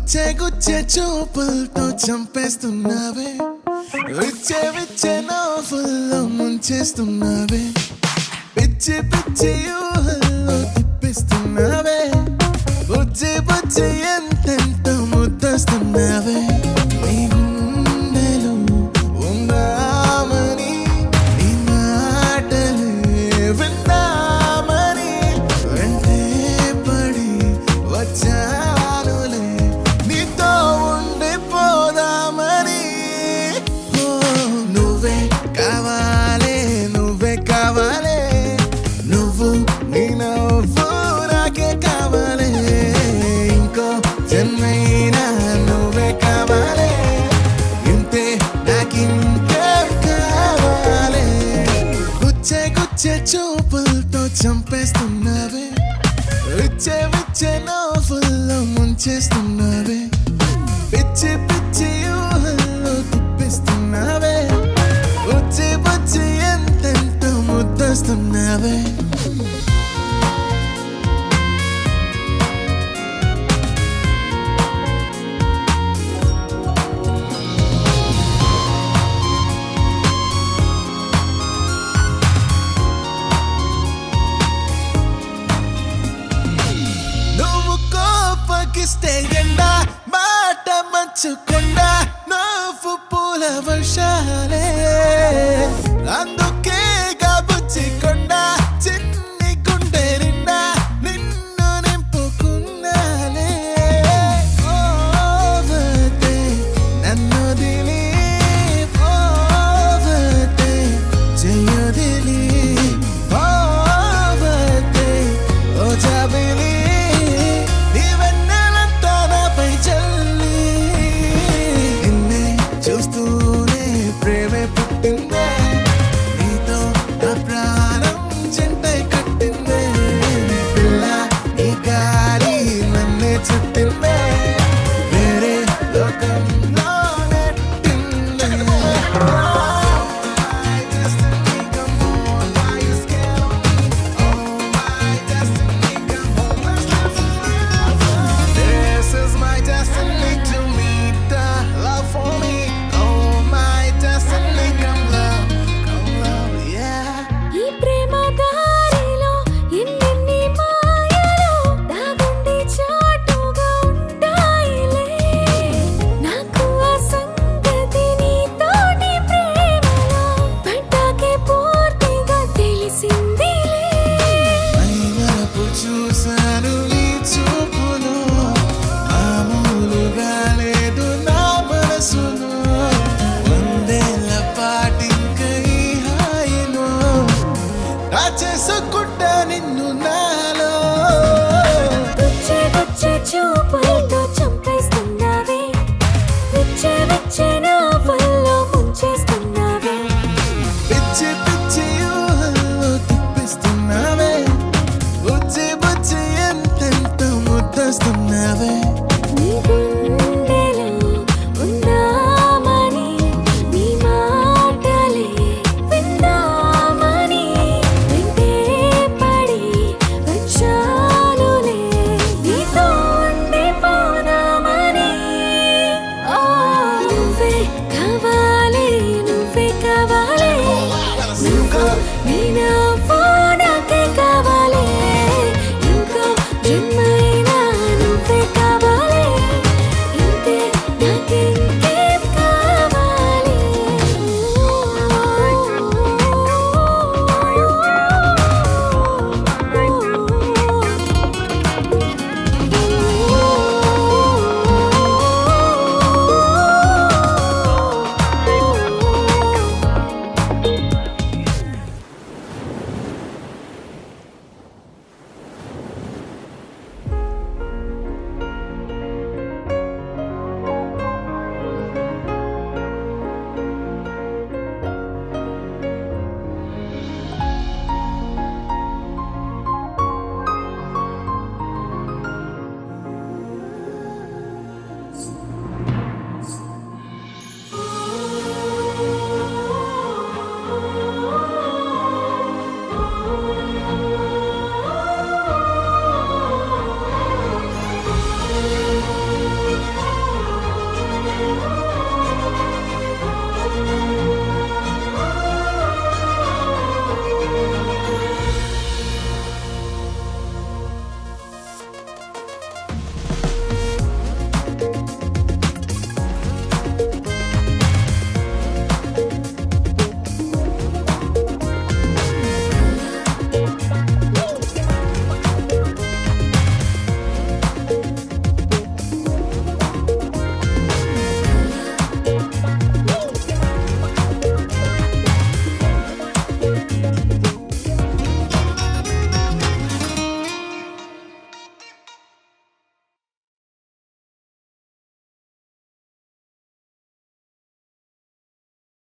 గుచ్చే గుచ్చే చూపులతో చంపేస్తున్నావే, విచ్చే విచ్చే నవ్వుల్లో ముంచేస్తున్నావే, పిచ్చి పిచ్చి ఊహల్లో తిప్పిస్తున్నావే, బుజ్జి బుజ్జి ఎంతెంతో ముద్దస్తున్నావే. నీ గుండెలో ఉందామని, నీ మాటలే విందామని వెంటే పడి వచ్చానులే, నీతో ఉండిపోదామని. నువ్వే కావాలే, నువ్వే కావాలే, నువ్వు నీ నవ్వు నాకే కావాలే, ఇంకో జన్మైనా నువ్వే కావాలే, ఇంతే నాకింకేం కావాలే. గుచ్చే గుచ్చే చూపులతో చంపేస్తున్నావే, విచ్చే విచ్చే నవ్వుల్లో ముంచేస్తున్నావే, పిచ్చి పిచ్చి ఊహల్లో తిప్పిస్తున్నావే, బుజ్జి బుజ్జి ఎంతెంతో ముద్దస్తున్నావే. నువ్వు కోపగిస్తే ఎండా, మాట మంచుకుండా నువ్వు పూల వర్షాలే, అందుకే బుజ్జికొండ చిన్ని గుండె నిండా నిన్ను నింపుకున్నాలే. పోవతే నన్నొదిలి, పోవతే చెయ్యొదిలి, పోవతే ఓ జాబిలి, నీ వెన్నెలంతా నాపై చల్లి, నిన్నే చూస్తూనే ప్రేమే పుట్టిందే, నీతో నా ప్రాణం జంటై కట్టిందే, పిల్ల ఈ గాలి నన్నే చుట్టిందే, వేరే లోకంలో నెట్టిందే. This is my destiny to meet the love for me. Oh, my destiny, come love, yeah. ఈ ప్రేమ దారిలో ఎన్నెన్ని మాయలు దాగుండి చాటుగా ఉంటాయిలే, నాకు ఆ సంగతి నీతోటి ప్రేమలో పడ్డాకే పూర్తిగా తెలిసిందిలే. మైమరపు చూశాను నీ చూపులో, మామూలుగా లేదు నా మనసులో, వందేళ్ల పాటింక ఈ హాయిలో చేసుకుంటా నిన్ను నాలో. గుచ్చే గుచ్చే చూపులతో